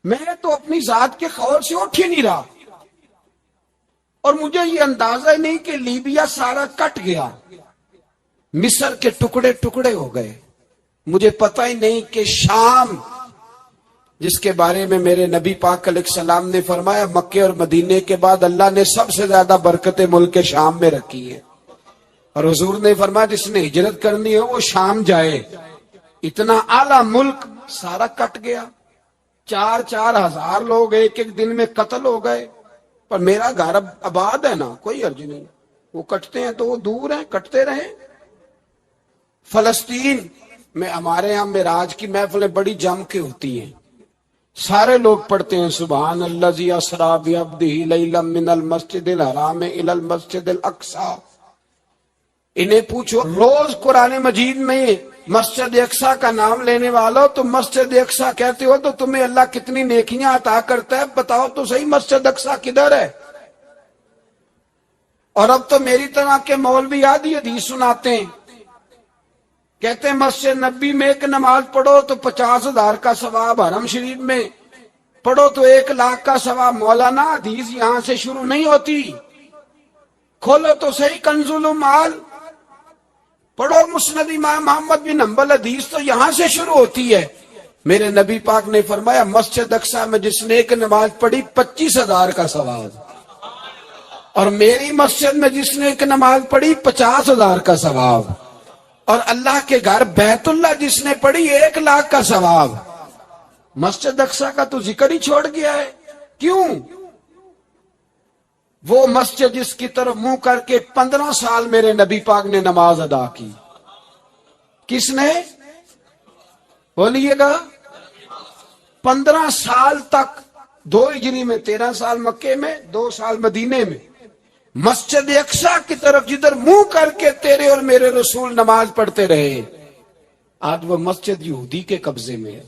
میں تو اپنی ذات کے خوف سے اٹھ ہی نہیں رہا، اور مجھے یہ اندازہ ہی نہیں کہ لیبیا سارا کٹ گیا، مصر کے ٹکڑے ٹکڑے ہو گئے، مجھے پتہ ہی نہیں کہ شام، جس کے بارے میں میرے نبی پاک علیہ السلام نے فرمایا مکے اور مدینے کے بعد اللہ نے سب سے زیادہ برکتیں ملک شام میں رکھی ہیں، اور حضور نے فرمایا جس نے ہجرت کرنی ہو وہ شام جائے۔ اتنا اعلیٰ ملک سارا کٹ گیا، 4,000 لوگ ایک ایک دن میں قتل ہو گئے، پر میرا گھر اب آباد ہے نا، کوئی عرض نہیں، وہ کٹتے ہیں تو وہ دور ہیں، کٹتے رہیں۔ فلسطین میں ہمارے ہاں معراج کی محفلیں بڑی جم کے ہوتی ہیں، سارے لوگ پڑھتے ہیں سبحان الذی اسری بعبدہ لیلا من المسجد الحرام الی المسجد الاقصی۔ انہیں پوچھو روز قرآن مجید میں مسجد اقصی کا نام لینے والوں، تو مسجد اقصی کہتے ہو تو تمہیں اللہ کتنی نیکیاں عطا کرتا ہے، بتاؤ تو صحیح مسجد اقصی کدھر ہے؟ اور اب تو میری طرح کے مولوی آدھی حدیث سناتے ہیں، کہتے ہیں مسجد نبی میں ایک نماز پڑھو تو 50,000 کا ثواب، حرم شریف میں پڑھو تو 1,00,000 کا ثواب۔ مولانا حدیث یہاں سے شروع نہیں ہوتی، کھولو تو صحیح کنز المال، پڑھو مسند امام محمد بن حنبل، حدیث تو یہاں سے شروع ہوتی ہے۔ میرے نبی پاک نے فرمایا مسجد اقصی میں جس نے ایک نماز پڑھی 25,000 کا ثواب، اور میری مسجد میں جس نے ایک نماز پڑھی 50,000 کا ثواب، اور اللہ کے گھر بیت اللہ جس نے پڑھی 1,00,000 کا ثواب۔ مسجد اقصی کا تو ذکر ہی چھوڑ گیا ہے، کیوں؟ وہ مسجد جس کی طرف منہ کر کے 15 سال میرے نبی پاک نے نماز ادا کی، کس نے؟ بولیے گا 15 سال تک، 2 ہجری میں 13 سال مکے میں، 2 سال مدینے میں، مسجد اقصی کی طرف جدھر منہ کر کے تیرے اور میرے رسول نماز پڑھتے رہے۔ آج وہ مسجد یہودی کے قبضے میں ہے،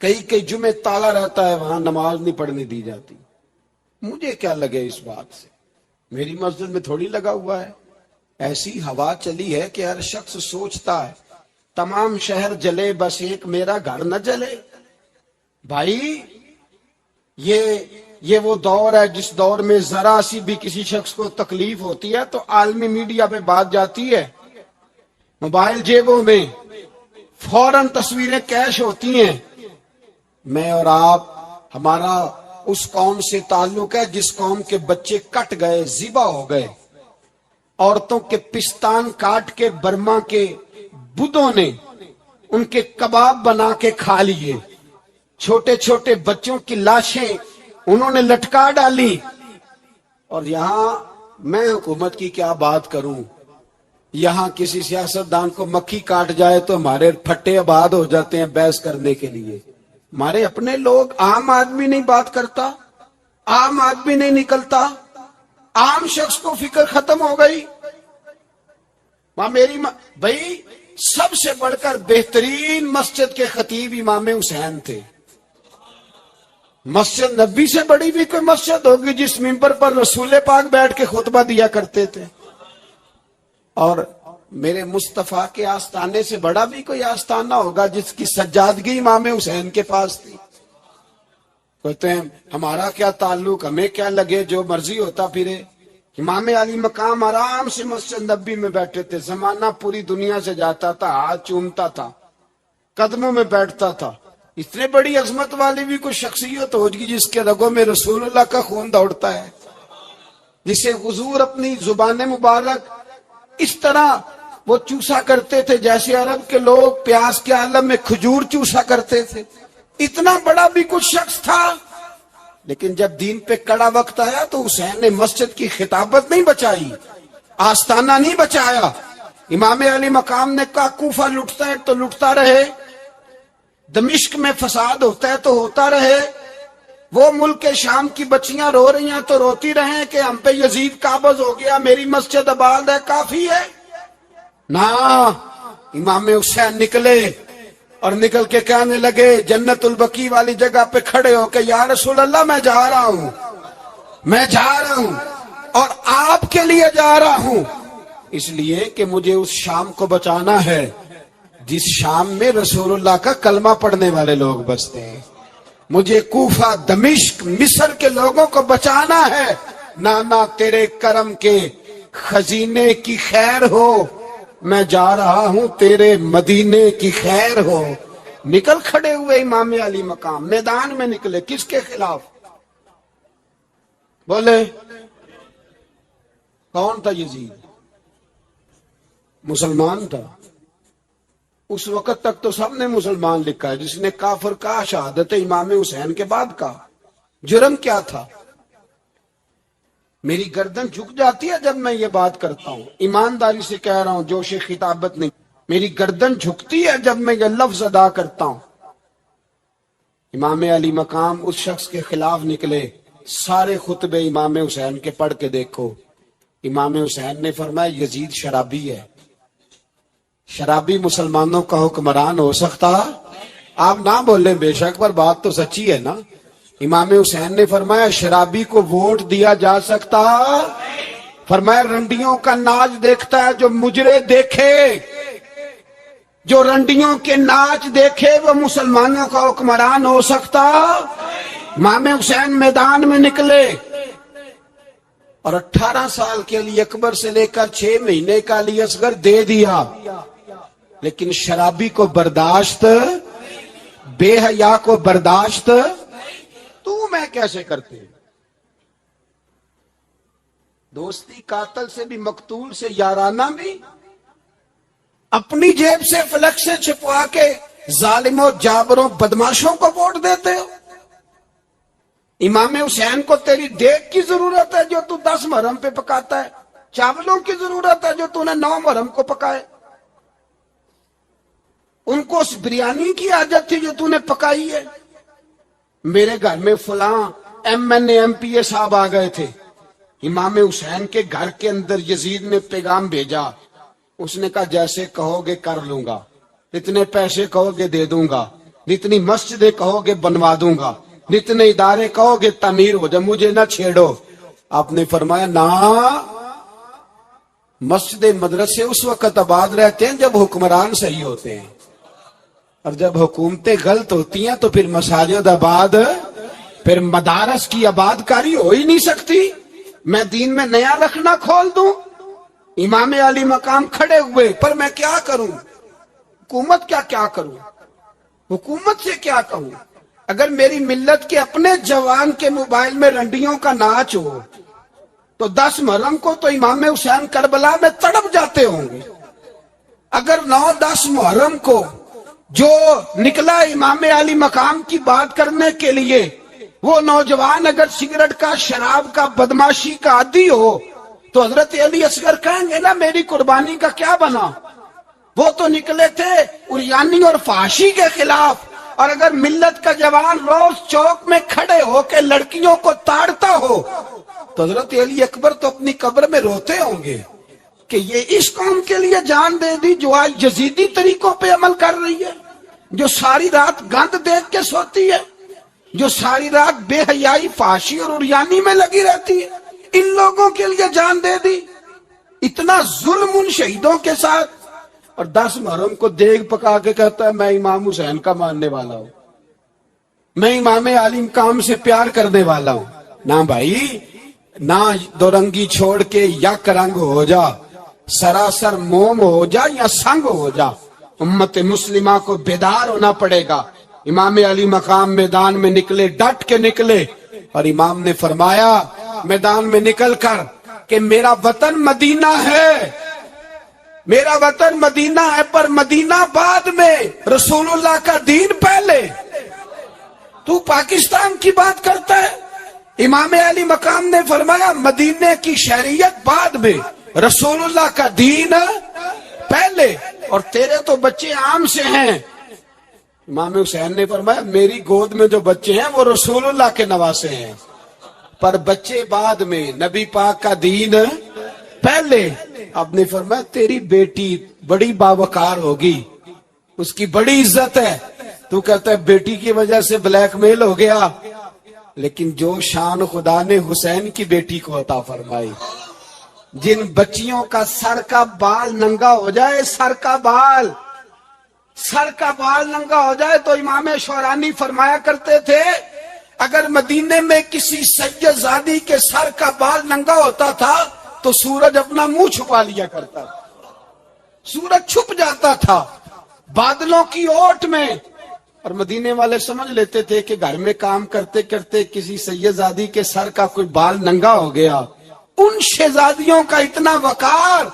کئی جمعے تالا رہتا ہے، وہاں نماز نہیں پڑھنے دی جاتی۔ مجھے کیا لگے اس بات سے، میری مسجد میں تھوڑی لگا ہوا ہے۔ ایسی ہوا چلی ہے کہ ہر شخص سوچتا ہے تمام شہر جلے بس ایک میرا گھر نہ جلے۔ بھائی یہ وہ دور ہے جس دور میں ذرا سی بھی کسی شخص کو تکلیف ہوتی ہے تو عالمی میڈیا پہ بات جاتی ہے، موبائل جیبوں میں فوراً تصویریں کیش ہوتی ہیں۔ میں اور آپ، ہمارا اس قوم سے تعلق ہے جس قوم کے بچے کٹ گئے، ذبح ہو گئے، عورتوں کے پستان کاٹ کے برما کے بدھوں نے ان کے کباب بنا کے کھا لیے، چھوٹے چھوٹے بچوں کی لاشیں انہوں نے لٹکا ڈالی، اور یہاں میں حکومت کی کیا بات کروں، یہاں کسی سیاستدان کو مکھی کاٹ جائے تو ہمارے پھٹے آباد ہو جاتے ہیں بحث کرنے کے لیے۔ ہمارے اپنے لوگ، عام آدمی نہیں بات کرتا، عام آدمی نہیں نکلتا، عام شخص کو فکر ختم ہو گئی۔ بھائی سب سے بڑھ کر بہترین مسجد کے خطیب امام حسین تھے۔ مسجد نبی سے بڑی بھی کوئی مسجد ہوگی جس ممبر پر رسول پاک بیٹھ کے خطبہ دیا کرتے تھے، اور میرے مصطفیٰ کے آستانے سے بڑا بھی کوئی آستانہ ہوگا جس کی سجادگی امام حسین کے پاس تھی۔ کہتے ہیں ہمارا کیا تعلق، ہمیں کیا لگے، جو مرضی ہوتا پھرے۔ امام علی مقام آرام سے مسجد نبی میں بیٹھے تھے، زمانہ پوری دنیا سے جاتا تھا، ہاتھ چومتا تھا، قدموں میں بیٹھتا تھا۔ اتنے بڑی عظمت والی بھی کوئی شخصیت ہوگی جس کے رگوں میں رسول اللہ کا خون دوڑتا ہے، جسے حضور اپنی زبان مبارک اس طرح وہ چوسا کرتے تھے جیسے عرب کے لوگ پیاس کے عالم میں کھجور چوسا کرتے تھے۔ اتنا بڑا بھی کچھ شخص تھا، لیکن جب دین پہ کڑا وقت آیا تو حسین نے مسجد کی خطابت نہیں بچائی، آستانہ نہیں بچایا۔ امام علی مقام نے کہا کوفہ لٹتا ہے تو لٹتا رہے، دمشق میں فساد ہوتا ہے تو ہوتا رہے، وہ ملک شام کی بچیاں رو رہی ہیں تو روتی رہیں کہ ہم پہ یزید قابض ہو گیا، میری مسجد آباد ہے، کافی ہے۔ نا، امام حسین نکلے اور نکل کے کہنے لگے جنت البقیع والی جگہ پہ کھڑے ہو کہ یا رسول اللہ میں جا رہا ہوں، میں جا رہا ہوں، اور آپ کے لیے جا رہا ہوں، اس لیے کہ مجھے اس شام کو بچانا ہے۔ جس شام میں رسول اللہ کا کلمہ پڑھنے والے لوگ بستے ہیں. مجھے کوفہ، دمشق، مصر کے لوگوں کو بچانا ہے. نانا تیرے کرم کے خزینے کی خیر ہو، میں جا رہا ہوں تیرے مدینے کی خیر ہو. نکل کھڑے ہوئے امام علی مقام، میدان میں نکلے. کس کے خلاف؟ بولے کون تھا یزید؟ مسلمان تھا. اس وقت تک تو سب نے مسلمان لکھا ہے. جس نے کافر کہا شہادت امام حسین کے بعد کہا. جرم کیا تھا؟ میری گردن جھک جاتی ہے جب میں یہ بات کرتا ہوں، ایمانداری سے کہہ رہا ہوں، جوش خطابت نہیں. میری گردن جھکتی ہے جب میں یہ لفظ ادا کرتا ہوں. امام علی مقام اس شخص کے خلاف نکلے. سارے خطبے امام حسین کے پڑھ کے دیکھو. امام حسین نے فرمایا یزید شرابی ہے. شرابی مسلمانوں کا حکمران ہو سکتا؟ آپ نہ بولیں بے شک، پر بات تو سچی ہے نا. امام حسین نے فرمایا شرابی کو ووٹ دیا جا سکتا؟ فرمایا رنڈیوں کا ناچ دیکھتا ہے جو مجرے دیکھے، جو رنڈیوں کے ناچ دیکھے وہ مسلمانوں کا حکمران ہو سکتا؟ امام حسین میدان میں نکلے اور 18 سال کے علی اکبر سے لے کر 6 مہینے کا علی اصغر دے دیا. لیکن شرابی کو برداشت، بے حیا کو برداشت تو میں کیسے کرتے ہیں؟ دوستی قاتل سے بھی، مقتول سے یارانہ بھی. اپنی جیب سے فلک سے چھپوا کے ظالموں، جابروں، بدماشوں کو ووٹ دیتے ہو. امام حسین کو تیری دیگ کی ضرورت ہے جو تو 10 محرم پہ پکاتا ہے. چاولوں کی ضرورت ہے جو تو نے 9 محرم کو پکائے. ان کو اس بریانی کی حاجت تھی جو تو نے پکائی ہے. میرے گھر میں فلاں ایم این اے، ایم پی اے صاحب آ گئے تھے. امام حسین کے گھر کے اندر یزید نے پیغام بھیجا. اس نے کہا جیسے کہو گے کر لوں گا، جتنے پیسے کہو گے دے دوں گا، جتنی مسجدیں کہو گے بنوا دوں گا، جتنے ادارے کہو گے تعمیر ہو جائے، مجھے نہ چھیڑو. آپ نے فرمایا نہ، مسجد مدرسے اس وقت آباد رہتے ہیں جب حکمران صحیح ہوتے ہیں، اور جب حکومتیں غلط ہوتی ہیں تو پھر مساجد آباد، پھر مدارس کی آباد کاری ہو ہی نہیں سکتی. میں دین میں نیا رکھنا کھول دوں؟ امام علی مقام کھڑے ہوئے. پر میں کیا کروں؟ حکومت کیا کروں؟ حکومت سے کیا کہوں؟ اگر میری ملت کے اپنے جوان کے موبائل میں رنڈیوں کا ناچ ہو تو 10 محرم کو تو امام حسین کربلا میں تڑپ جاتے ہوں گے. اگر 9-10 محرم کو جو نکلا امام علی مقام کی بات کرنے کے لیے، وہ نوجوان اگر سگریٹ کا، شراب کا، بدماشی کا عادی ہو تو حضرت علی اصغر کہیں گے نا میری قربانی کا کیا بنا؟ وہ تو نکلے تھے عریانی اور فحاشی کے خلاف. اور اگر ملت کا جوان روز چوک میں کھڑے ہو کے لڑکیوں کو تاڑتا ہو تو حضرت علی اکبر تو اپنی قبر میں روتے ہوں گے کہ یہ اس قوم کے لیے جان دے دی جو آج یزیدی طریقوں پہ عمل کر رہی ہے، جو ساری رات گند دیکھ کے سوتی ہے، جو ساری رات بے حیائی، فحاشی اور عریانی میں لگی رہتی ہے. ان لوگوں کے لیے جان دے دی. اتنا ظلم ان شہیدوں کے ساتھ. اور 10 محرم کو دیگ پکا کے کہتا ہے میں امام حسین کا ماننے والا ہوں، میں امام علی مقام سے پیار کرنے والا ہوں. نہ بھائی، نہ دو رنگی چھوڑ کے یک رنگ ہو جا، سراسر موم ہو جا یا سنگ ہو جا. امت مسلمہ کو بیدار ہونا پڑے گا. امام علی مقام میدان میں نکلے، ڈٹ کے نکلے، اور امام نے فرمایا میدان میں نکل کر کہ میرا وطن مدینہ ہے، میرا وطن مدینہ ہے، پر مدینہ بعد میں، رسول اللہ کا دین پہلے. تو پاکستان کی بات کرتا ہے. امام علی مقام نے فرمایا مدینے کی شہریت بعد میں، رسول اللہ کا دین پہلے. اور تیرے تو بچے عام سے ہیں. امام حسین نے فرمایا میری گود میں جو بچے ہیں وہ رسول اللہ کے نواسے ہیں، پر بچے بعد میں، نبی پاک کا دین پہلے. آپ نے فرمایا تیری بیٹی بڑی باوقار ہوگی، اس کی بڑی عزت ہے. تو کہتا ہے بیٹی کی وجہ سے بلیک میل ہو گیا. لیکن جو شان خدا نے حسین کی بیٹی کو عطا فرمائی، جن بچیوں کا سر کا بال ننگا ہو جائے، سر کا بال سر کا بال ننگا ہو جائے تو امام شورانی فرمایا کرتے تھے اگر مدینے میں کسی سید زادی کے سر کا بال ننگا ہوتا تھا تو سورج اپنا منہ چھپا لیا کرتا تھا، سورج چھپ جاتا تھا بادلوں کی اوٹ میں، اور مدینے والے سمجھ لیتے تھے کہ گھر میں کام کرتے کرتے کسی سید زادی کے سر کا کوئی بال ننگا ہو گیا۔ ان شہزادیوں کا اتنا وقار،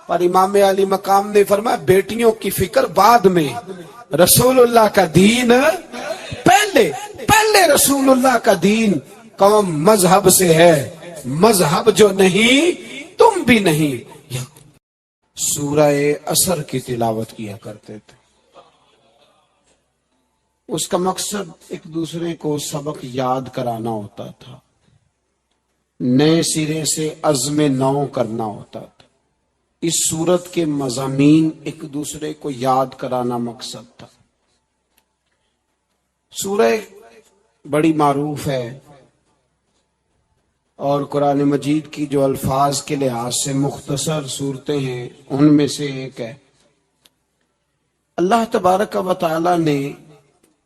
پر امام علی مقام نے فرمایا بیٹیوں کی فکر بعد میں، رسول اللہ کا دین پہلے رسول اللہ کا دین قوم مذہب سے ہے، مذہب جو نہیں تم بھی نہیں۔ سورہ عصر کی تلاوت کیا کرتے تھے، اس کا مقصد ایک دوسرے کو سبق یاد کرانا ہوتا تھا، نئے سرے سے عزم نو کرنا ہوتا تھا۔ اس سورت کے مضامین ایک دوسرے کو یاد کرانا مقصد تھا۔ سورہ بڑی معروف ہے اور قرآن مجید کی جو الفاظ کے لحاظ سے مختصر صورتیں ہیں ان میں سے ایک ہے۔ اللہ تبارک و تعالی نے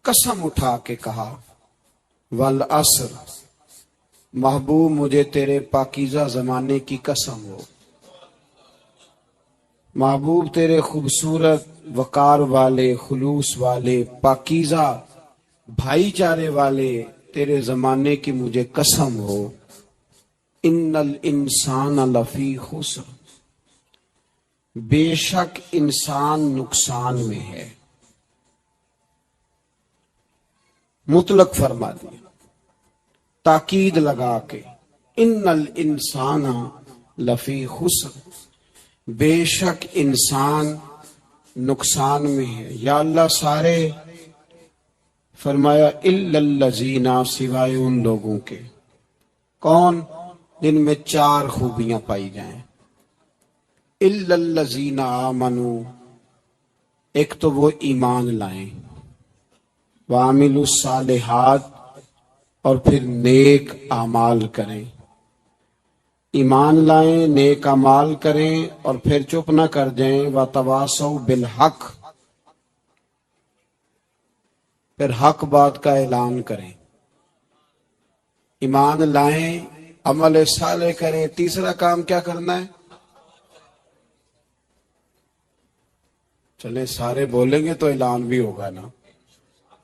قسم اٹھا کے کہا والعصر، محبوب مجھے تیرے پاکیزہ زمانے کی قسم ہو، محبوب تیرے خوبصورت وقار والے، خلوص والے، پاکیزہ بھائی چارے والے تیرے زمانے کی مجھے قسم ہو، ان الانسان لفی خسر، بے شک انسان نقصان میں ہے۔ مطلق فرما دیا، تاکید لگا کے، ان الانسان لفی خسر، بے شک انسان نقصان میں ہے۔ یا اللہ سارے، فرمایا الا الذین، سوائے ان لوگوں کے، کون؟ جن میں چار خوبیاں پائی جائیں۔ الا الذین آمنوا، ایک تو وہ ایمان لائیں، وعملوا الصالحات، اور پھر نیک اعمال کریں۔ ایمان لائیں، نیک اعمال کریں، اور پھر چپ نہ کر جائیں، وتواصوا بالحق، پھر حق بات کا اعلان کریں۔ ایمان لائیں، عمل صالح کریں، تیسرا کام کیا کرنا ہے؟ چلیں سارے بولیں گے تو اعلان بھی ہوگا نا،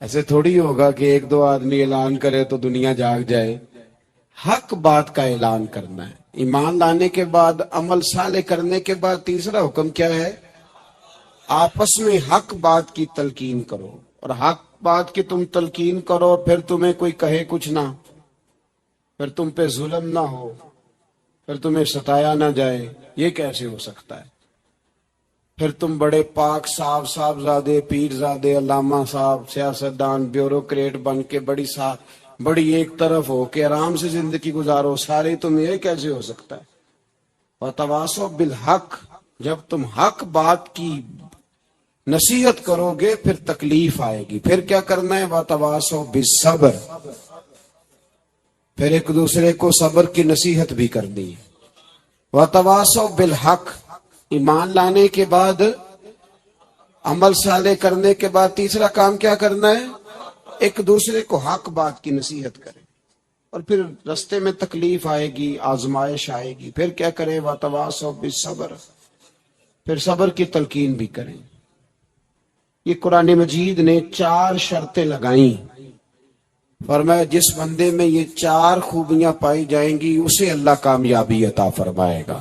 ایسے تھوڑی ہوگا کہ ایک دو آدمی اعلان کرے تو دنیا جاگ جائے۔ حق بات کا اعلان کرنا ہے۔ ایمان لانے کے بعد، عمل صالح کرنے کے بعد تیسرا حکم کیا ہے؟ آپس میں حق بات کی تلقین کرو، اور حق بات کی تم تلقین کرو، پھر تمہیں کوئی کہے کچھ نہ، پھر تم پہ ظلم نہ ہو، پھر تمہیں ستایا نہ جائے، یہ کیسے ہو سکتا ہے؟ پھر تم بڑے پاک صاحبزادے، پیرزادے، علامہ صاحب، سیاستدان، بیوروکریٹ بن کے بڑی ایک طرف ہو کے آرام سے زندگی گزارو، سارے تم، یہ کیسے ہو سکتا ہے؟ وتواصوا بالحق، جب تم حق بات کی نصیحت کرو گے پھر تکلیف آئے گی، پھر کیا کرنا ہے؟ وتواصوا بالصبر، پھر ایک دوسرے کو صبر کی نصیحت بھی کرنی ہے۔ وتواصوا بالحق، ایمان لانے کے بعد، عمل صالح کرنے کے بعد تیسرا کام کیا کرنا ہے؟ ایک دوسرے کو حق بات کی نصیحت کریں، اور پھر رستے میں تکلیف آئے گی، آزمائش آئے گی، پھر کیا کریں؟ وتواصوا بالصبر، پھر صبر کی تلقین بھی کریں۔ یہ قرآن مجید نے 4 شرطیں لگائیں، فرمایا جس بندے میں یہ 4 خوبیاں پائی جائیں گی اسے اللہ کامیابی عطا فرمائے گا۔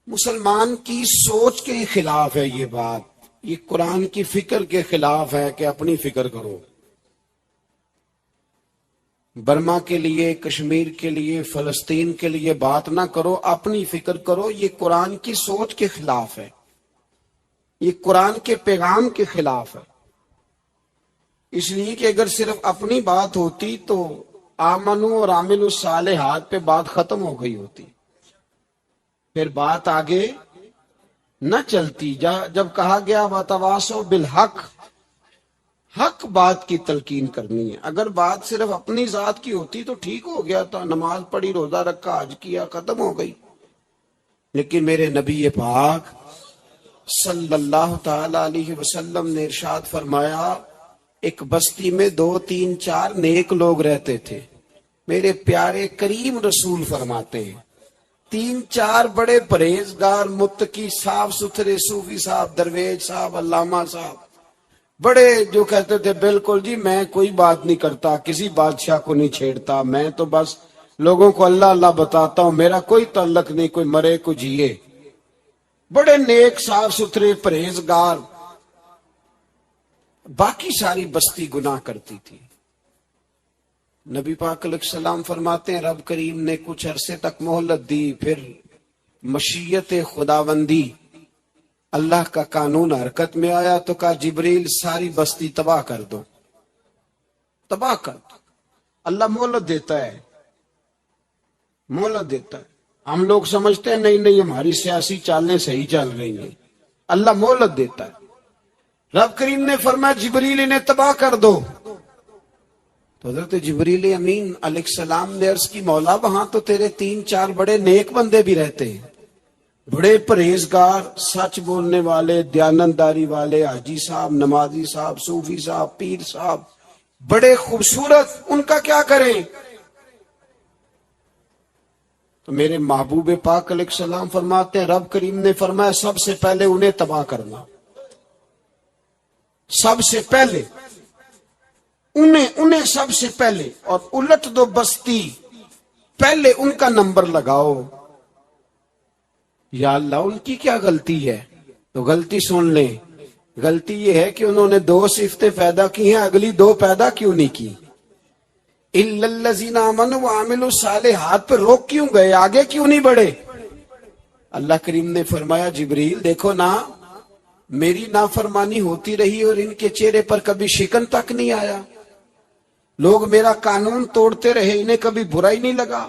مسلمان کی سوچ کے خلاف ہے یہ بات، یہ قرآن کی فکر کے خلاف ہے کہ اپنی فکر کرو، برما کے لیے، کشمیر کے لیے، فلسطین کے لیے بات نہ کرو، اپنی فکر کرو۔ یہ قرآن کی سوچ کے خلاف ہے، یہ قرآن کے پیغام کے خلاف ہے۔ اس لیے کہ اگر صرف اپنی بات ہوتی تو آمنو اور عاملوا الصالحات پہ بات ختم ہو گئی ہوتی، پھر بات آگے نہ چلتی۔ جب کہا گیا وتواصوا بالحق، حق بات کی تلقین کرنی ہے۔ اگر بات صرف اپنی ذات کی ہوتی تو ٹھیک ہو گیا تھا، نماز پڑھی، روزہ رکھا، حج کیا، ختم ہو گئی۔ لیکن میرے نبی پاک صلی اللہ تعالی علیہ وسلم نے ارشاد فرمایا ایک بستی میں 2 3 4 نیک لوگ رہتے تھے. میرے پیارے کریم رسول فرماتے ہیں 3 4 بڑے پرہیزگار متقی صاف ستھرے صوفی صاحب درویش صاحب علامہ صاحب بڑے جو کہتے تھے بالکل جی میں کوئی بات نہیں کرتا کسی بادشاہ کو نہیں چھیڑتا میں تو بس لوگوں کو اللہ اللہ بتاتا ہوں میرا کوئی تعلق نہیں کوئی مرے کوئی جیے. بڑے نیک صاف ستھرے پرہیزگار. باقی ساری بستی گناہ کرتی تھی. نبی پاک علیہ السلام فرماتے ہیں رب کریم نے کچھ عرصے تک مہلت دی پھر مشیت خداوندی اللہ کا قانون حرکت میں آیا تو کہا جبریل ساری بستی تباہ کر دو تباہ کر دو. اللہ مہلت دیتا ہے مہلت دیتا ہے. ہم لوگ سمجھتے ہیں نہیں ہماری سیاسی چالیں صحیح چل رہی ہیں. اللہ مہلت دیتا ہے. رب کریم نے فرمایا جبریل انہیں تباہ کر دو. تو حضرت جبریل امین علیہ السلام نے عرض کی مولا وہاں تو تیرے 3 4 بڑے نیک بندے بھی رہتے ہیں بڑے پرہیزگار سچ بولنے والے دیانتداری والے حاجی صاحب نمازی صاحب صوفی صاحب پیر صاحب بڑے خوبصورت ان کا کیا کریں. تو میرے محبوب پاک علیہ السلام فرماتے ہیں رب کریم نے فرمایا سب سے پہلے انہیں تباہ کرنا سب سے پہلے انہیں سب سے پہلے اور الٹ دو بستی پہلے ان کا نمبر لگاؤ. یا اللہ ان کی کیا غلطی ہے تو غلطی سن لیں. غلطی یہ ہے کہ انہوں نے 2 صفتیں پیدا کی ہیں اگلی 2 پیدا کیوں نہیں کی. اِلَّا الَّذِينَ آمَنُوا وَعَمِلُوا الصَّالِحَاتِ پہ روک کیوں گئے آگے کیوں نہیں بڑھے. اللہ کریم نے فرمایا جبریل دیکھو نا میری نافرمانی ہوتی رہی اور ان کے چہرے پر کبھی شکن تک نہیں آیا. لوگ میرا قانون توڑتے رہے انہیں کبھی برا ہی نہیں لگا.